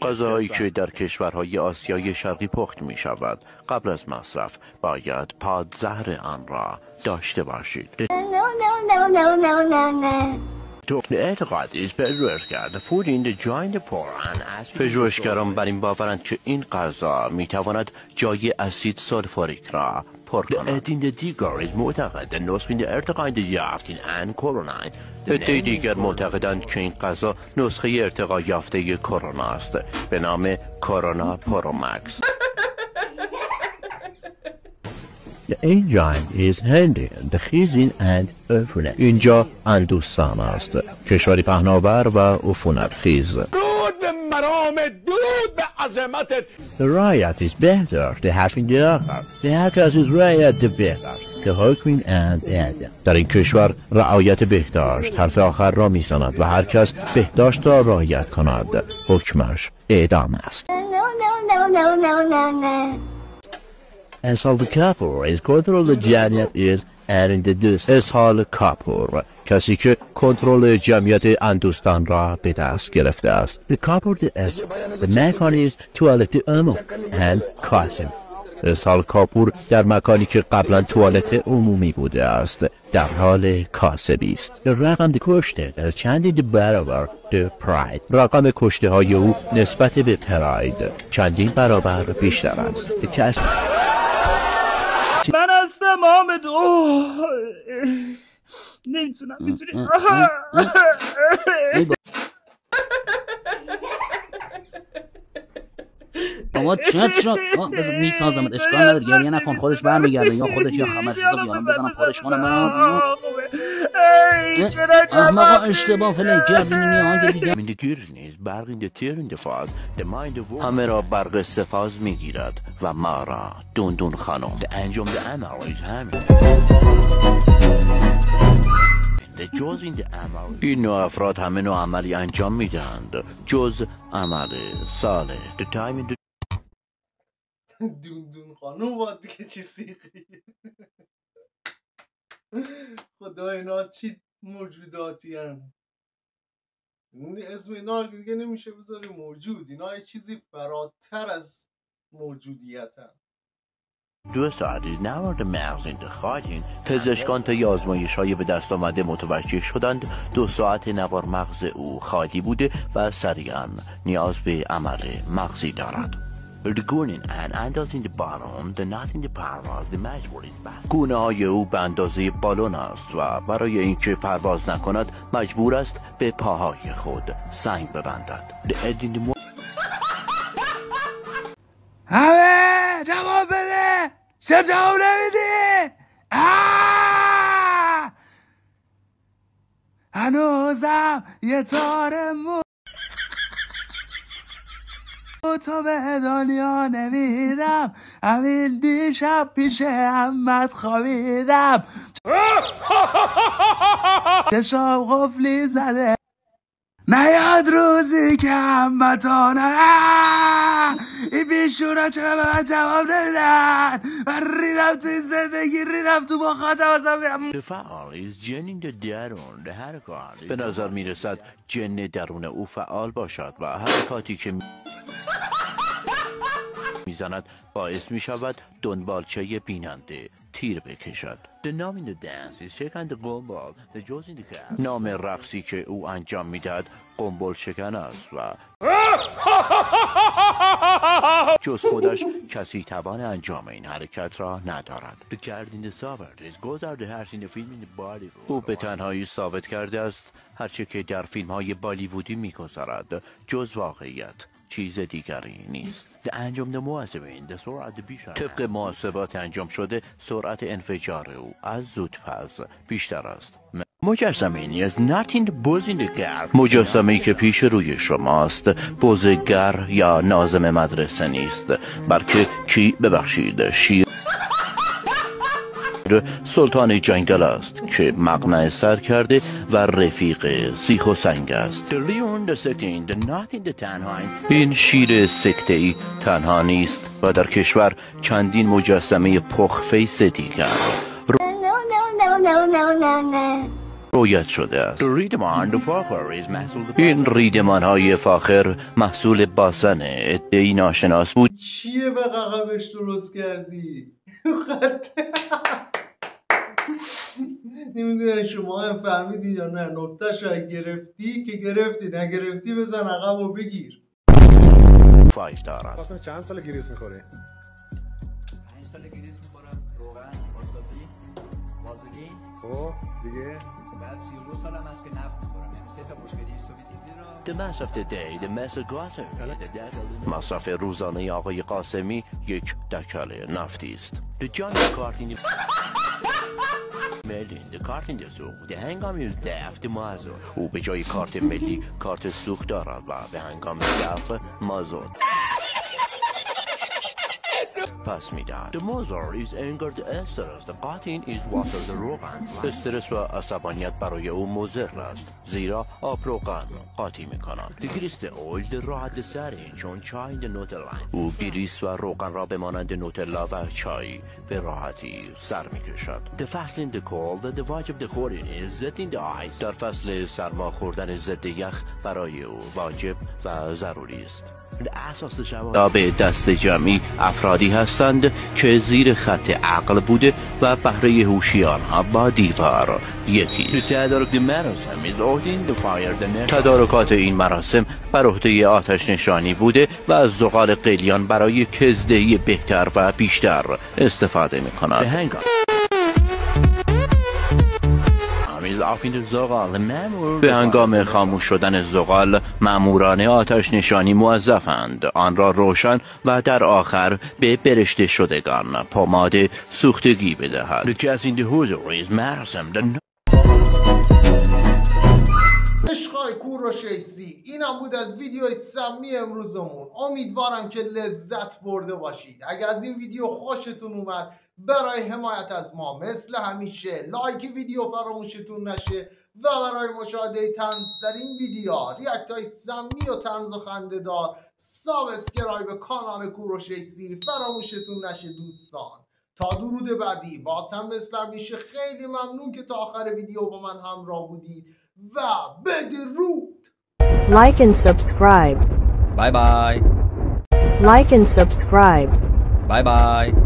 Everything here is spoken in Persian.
غذاهایی که در کشورهای آسیای شرقی پخت می شود قبل از مصرف باید پادزهر آن را داشته باشید. پژوهشگران بر این باورند که این غذا می تواند جای اسید سولفوریک را پر کند. عده دیگر معتقدند که این غذا نسخه ارتقا یافته کرونا است به نام کرونا پرومکس. The engine is handy. The خیزین and عفونت. اینجا اندوستان است. کشوری پهناور و عفونت خیز. دود به مرام، دود به عظمتت. رعایت is better. The حسین دقیق. The هر کس is رعایت بهتر. که حکمین and اعدام. در این کشور رعایت بهداشت حرف آخر را میزند و هر کس بهداشت را رعایت کند حکمش اعدام است. اسهال کاپور is کنترل جمعیت is اندوست. اسهال کاپور کسی که کنترل جمعیت اندوستان را به دست گرفته است. The کاپور is the مکانی is توالت عموم and کاسم. اسهال کاپور در مکانی که قبلا توالت عمومی بوده است در حال کاسبی است. رقم کشته از چندین برابر پراید. رقم کشته های او نسبت به پراید چندین برابر بیشتر است. من هستم حامد. نمیتونم. بابا چت شد. بذار میسازمت، اشکال نداره، گریه نکن، خودش برمیگرده یا خودش یا خمر بذار بیارم بزنم پارش کنم. احمقا اشتباه فلک کردی میان دیگه. همه را برق استفاز میگیرد و ما را دون خانم. این نوع افراد همه نوع عملی انجام میدهند جز عمل صالح. دون خانم باید دیگه چی سیخی. خدا اینا چی موجوداتی هن. اسم اینا دیگه نمیشه بذاری موجود. اینا یه چیزی فراتر از موجودیت هن. 2 ساعت نوارد مغز انتخابین پزشکان طی آزمایش‌های به دست آمده متوجه شدند 2 ساعت نوار مغز او خالی بوده و سریعاً نیاز به عمل مغزی دارد. گونه های او به اندازه بالون است و برای اینکه پرواز نکند مجبور است به پاهای خود سنگ ببندد. همه جواب بده. چه جواب نمیدی؟ هنوزم یه تار تو به دنیا نمیدم. همین دیشب پیش عمت خوابیدم. چشام قفلی زده نیاد روزی که همتانه. این بیشونا چرا به من جواب نمیدن؟ من ریدم توی زندگی، ریدم تو با خاطر واسم. فعال جنین درون به نظر میرسد جن درون او فعال باشد و حرکاتی که میزند باعث میشود دنبالچه بیننده تیر بکشد. نام رقصی که او انجام میدهد قنبل شکن است و جز خودش کسی توان انجام این حرکت را ندارد. او به تنهایی ثابت کرده است هرچه که در فیلم های بالیوودی میگذرد جز واقعیت چیز دیگری نیست. طبق محاسبات انجام شده سرعت انفجار او از زودپس بیشتر است. مجسمه‌ای که پیش روی شماست بزگر یا ناظم مدرسه نیست، بلکه شیر سلطان جنگل است که مقنعه سر کرده و رفیق سیخ و سنگ است. این شیر سکته‌ای تنها نیست و در کشور چندین مجسمه پخفیس دیگر رویت شده است. ریدمان فاخر این ریدمان های فاخر محصول باسن عده‌ای ناشناس بود. چیه به ققبش درست کردی؟ خطه نمیدونم شما هم فهمیدی یا نه. نکتهش رو گرفتی که گرفتی، نگرفتی بزن عقب و بگیر. 5 دارد. قاسم چند سال گریس میخوری؟ 5 سال گریس میخورم. روغن، آشپزی، بازگی. خب دیگه بعد 32 سالم هست که نفت میخورم. یعنی 3 تا بشکه سوویتی رو. The mess of the day, the mess of Qasem. مصرف روزانه آقای قاسمی 1 دکاله نفتی است. The John کارتین ملی کارتین سوخت به هنگام دفع مازوت. او به جای کارت ملی کارت سوخت دارد و به هنگام دفع مازوت پس میدهد. The mother is angered استرس. The قاتین is water the روغن. استرس و عصبانیت برای او مضر است زیرا آب روغن قاطی میکنند. The grist oil راحت سری چون چای نوتلا. او گریس و روغن را به مانند نوتلا و چای به راحتی سر میکشد. The fast in the cold the واجب the خوردن is set in the ice. در فصل سرما خوردن ضد یخ برای او واجب و ضروری است. اساس شواب به دست جمعی افرادی هستند که زیر خط عقل بوده و بهره هوشیار ها با دیوار یکی. تدارکات این مراسم بر عهده آتش نشانی بوده و از زغال قلیان برای کزدهی بهتر و بیشتر استفاده می کنند. به هنگام خاموش شدن زغال ماموران آتش نشانی موظفند آن را روشن و در آخر به برشته شدگان پماد سوختگی بدهد. عشقای کوروشیسی، اینم بود از ویدیوی سمی امروزمون. امیدوارم که لذت برده باشید. اگر از این ویدیو خوشتون اومد برای حمایت از ما مثل همیشه لایک ویدیو فراموشتون نشه و برای مشاهده طنزترین ویدیوها، ریاکت های سمی و طنز و خنده دار، سابسکرایب کانال کوروشیسی فراموشتون نشه دوستان. تا درود بعدی باز هم مثل همیشه خیلی ممنون که تا آخر ویدیو با من همراه بودید و بدرود. Like and subscribe. Bye bye. Like and subscribe. Bye bye.